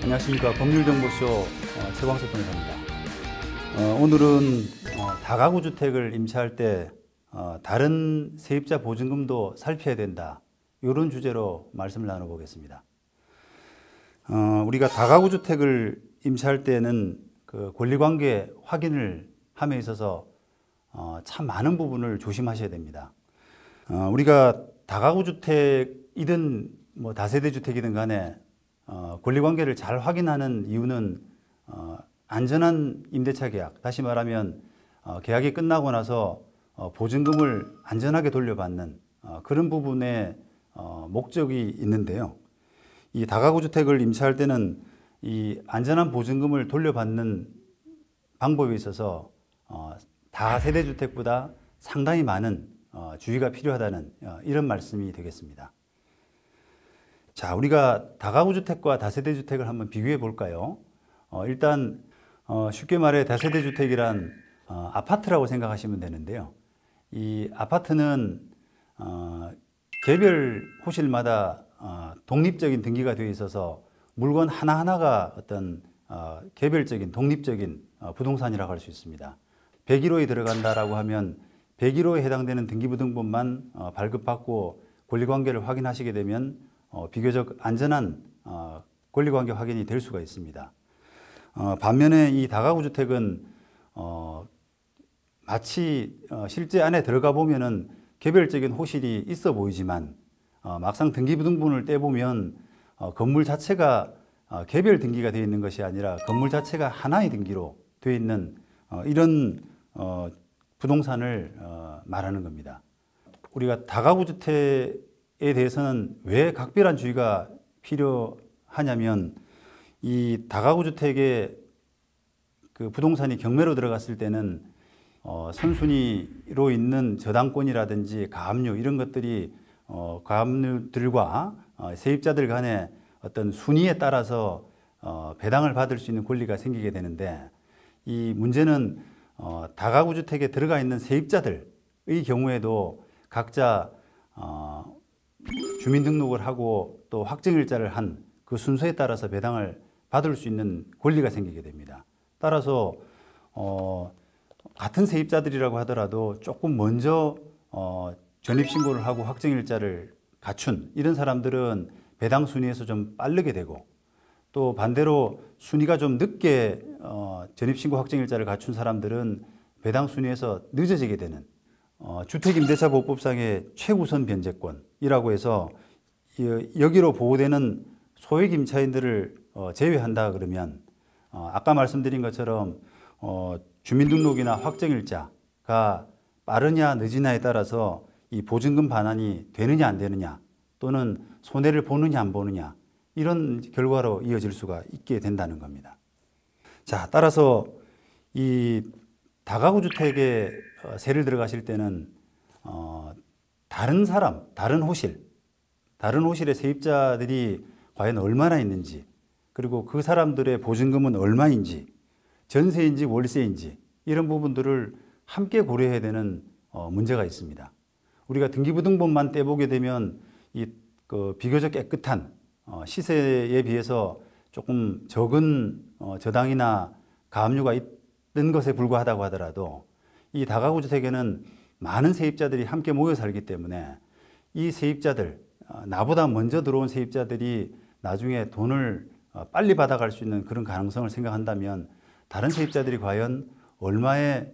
안녕하십니까. 법률정보쇼 최광석 변호사입니다. 오늘은 다가구 주택을 임차할 때 다른 세입자 보증금도 살펴야 된다, 이런 주제로 말씀을 나눠보겠습니다. 우리가 다가구 주택을 임차할 때는 그 권리관계 확인을 함에 있어서 참 많은 부분을 조심하셔야 됩니다. 우리가 다가구 주택이든 뭐 다세대 주택이든 간에 권리관계를 잘 확인하는 이유는 안전한 임대차 계약, 다시 말하면 계약이 끝나고 나서 보증금을 안전하게 돌려받는 그런 부분에 목적이 있는데요. 이 다가구 주택을 임차할 때는 이 안전한 보증금을 돌려받는 방법에 있어서 다세대 주택보다 상당히 많은 주의가 필요하다는 이런 말씀이 되겠습니다. 자, 우리가 다가구 주택과 다세대 주택을 한번 비교해 볼까요? 일단 쉽게 말해 다세대 주택이란 아파트라고 생각하시면 되는데요. 이 아파트는 개별 호실마다 독립적인 등기가 되어 있어서 물건 하나하나가 어떤 개별적인 독립적인 부동산이라고 할 수 있습니다. 101호에 들어간다라고 하면 101호에 해당되는 등기부등본만 발급받고 권리관계를 확인하시게 되면 비교적 안전한 권리관계 확인이 될 수가 있습니다. 반면에 이 다가구 주택은 마치 실제 안에 들어가 보면은 개별적인 호실이 있어 보이지만 막상 등기부등본을 떼보면 건물 자체가 개별 등기가 되어 있는 것이 아니라 건물 자체가 하나의 등기로 되어 있는 이런 부동산을 말하는 겁니다. 우리가 다가구 주택에 대해서는 왜 각별한 주의가 필요하냐면, 이 다가구 주택에 그 부동산이 경매로 들어갔을 때는 선순위로 있는 저당권이라든지 가압류 이런 것들이 가압류들과 세입자들 간의 어떤 순위에 따라서 배당을 받을 수 있는 권리가 생기게 되는데, 이 문제는 다가구 주택에 들어가 있는 세입자들의 경우에도 각자 주민등록을 하고 또 확정일자를 한 그 순서에 따라서 배당을 받을 수 있는 권리가 생기게 됩니다. 따라서 같은 세입자들이라고 하더라도 조금 먼저 전입신고를 하고 확정일자를 갖춘 이런 사람들은 배당 순위에서 좀 빠르게 되고, 또 반대로 순위가 좀 늦게 전입신고 확정일자를 갖춘 사람들은 배당 순위에서 늦어지게 되는 주택임대차보호법상의 최우선 변제권이라고 해서 여기로 보호되는 소액 임차인들을 제외한다 그러면 아까 말씀드린 것처럼 주민등록이나 확정일자가 빠르냐 늦으냐에 따라서 이 보증금 반환이 되느냐 안 되느냐, 또는 손해를 보느냐 안 보느냐, 이런 결과로 이어질 수가 있게 된다는 겁니다. 자, 따라서 이 다가구 주택에 세를 들어가실 때는 다른 사람, 다른 호실의 세입자들이 과연 얼마나 있는지, 그리고 그 사람들의 보증금은 얼마인지, 전세인지 월세인지, 이런 부분들을 함께 고려해야 되는 문제가 있습니다. 우리가 등기부등본만 떼보게 되면 비교적 깨끗한 시세에 비해서 조금 적은 저당이나 가압류가 있는 것에 불과하다고 하더라도, 이 다가구 주택에는 많은 세입자들이 함께 모여 살기 때문에 이 세입자들, 나보다 먼저 들어온 세입자들이 나중에 돈을 빨리 받아갈 수 있는 그런 가능성을 생각한다면 다른 세입자들이 과연 얼마의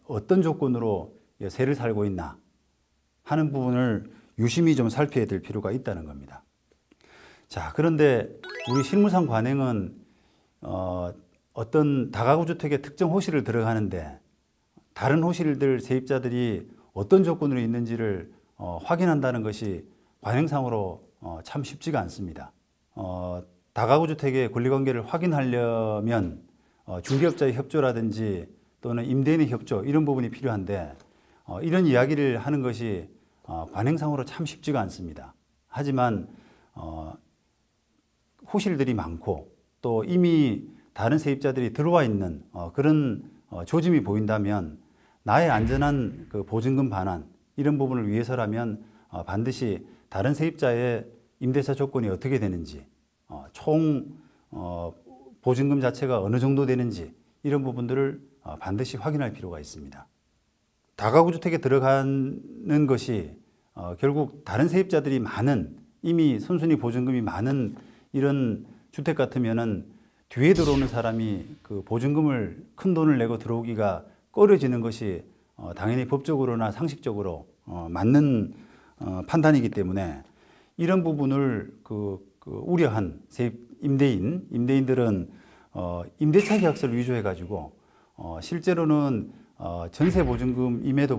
어떤 조건으로 세를 살고 있나 하는 부분을 유심히 좀 살펴야 될 필요가 있다는 겁니다. 자, 그런데 우리 실무상 관행은 어떤 다가구 주택의 특정 호실을 들어가는데 다른 호실들 세입자들이 어떤 조건으로 있는지를 확인한다는 것이 관행상으로 참 쉽지가 않습니다. 다가구 주택의 권리관계를 확인하려면 중개업자의 협조라든지 또는 임대인의 협조, 이런 부분이 필요한데 이런 이야기를 하는 것이 관행상으로 참 쉽지가 않습니다. 하지만 호실들이 많고 또 이미 다른 세입자들이 들어와 있는 그런 조짐이 보인다면 나의 안전한 그 보증금 반환, 이런 부분을 위해서라면 반드시 다른 세입자의 임대차 조건이 어떻게 되는지, 총 보증금 자체가 어느 정도 되는지 이런 부분들을 반드시 확인할 필요가 있습니다. 다가구 주택에 들어가는 것이 결국 다른 세입자들이 많은, 이미 선순위 보증금이 많은 이런 주택 같으면은 뒤에 들어오는 사람이 그 보증금을 큰 돈을 내고 들어오기가 꺼려지는 것이 당연히 법적으로나 상식적으로 맞는 판단이기 때문에 이런 부분을 우려한 임대인들은 임대차 계약서를 위조해 가지고 실제로는 전세 보증금임에도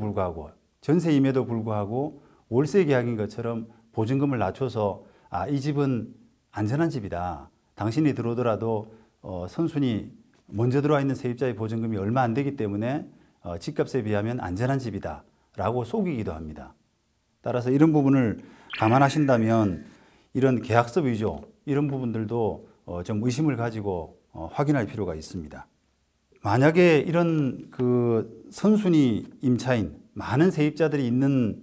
불구하고 월세 계약인 것처럼 보증금을 낮춰서 이 집은 안전한 집이다. 당신이 들어오더라도 선순위 먼저 들어와 있는 세입자의 보증금이 얼마 안 되기 때문에 집값에 비하면 안전한 집이다 라고 속이기도 합니다. 따라서 이런 부분을 감안하신다면 이런 계약서 위조 이런 부분들도 좀 의심을 가지고 확인할 필요가 있습니다. 만약에 이런 선순위 임차인 많은 세입자들이 있는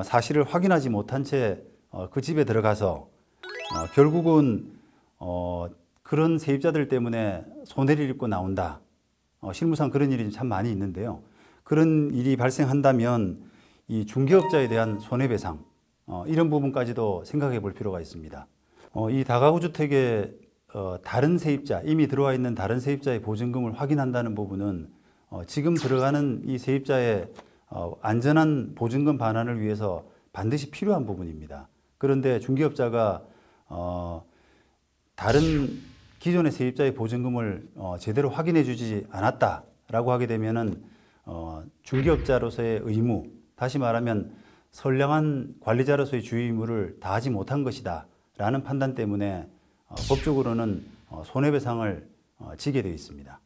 사실을 확인하지 못한 채 그 집에 들어가서 결국은 그런 세입자들 때문에 손해를 입고 나온다. 실무상 그런 일이 참 많이 있는데요. 그런 일이 발생한다면 이 중개업자에 대한 손해배상 이런 부분까지도 생각해 볼 필요가 있습니다. 이 다가구 주택에 다른 세입자, 이미 들어와 있는 다른 세입자의 보증금을 확인한다는 부분은 지금 들어가는 이 세입자의 안전한 보증금 반환을 위해서 반드시 필요한 부분입니다. 그런데 중개업자가 다른 기존의 세입자의 보증금을 제대로 확인해 주지 않았다라고 하게 되면은 중개업자로서의 의무, 다시 말하면 선량한 관리자로서의 주의 의무를 다하지 못한 것이다 라는 판단 때문에 법적으로는 손해배상을 지게 되어 있습니다.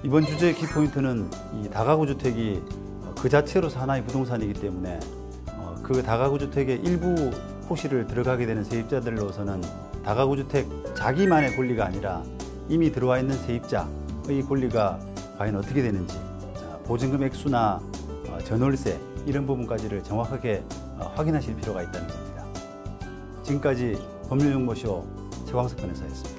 이번 주제의 키포인트는 이 다가구 주택이 그 자체로서 하나의 부동산이기 때문에 그 다가구 주택의 일부 호실을 들어가게 되는 세입자들로서는 다가구 주택 자기만의 권리가 아니라 이미 들어와 있는 세입자의 권리가 과연 어떻게 되는지, 보증금 액수나 전월세 이런 부분까지를 정확하게 확인하실 필요가 있다는 겁니다. 지금까지 법률정보쇼 최광석 변호사였습니다.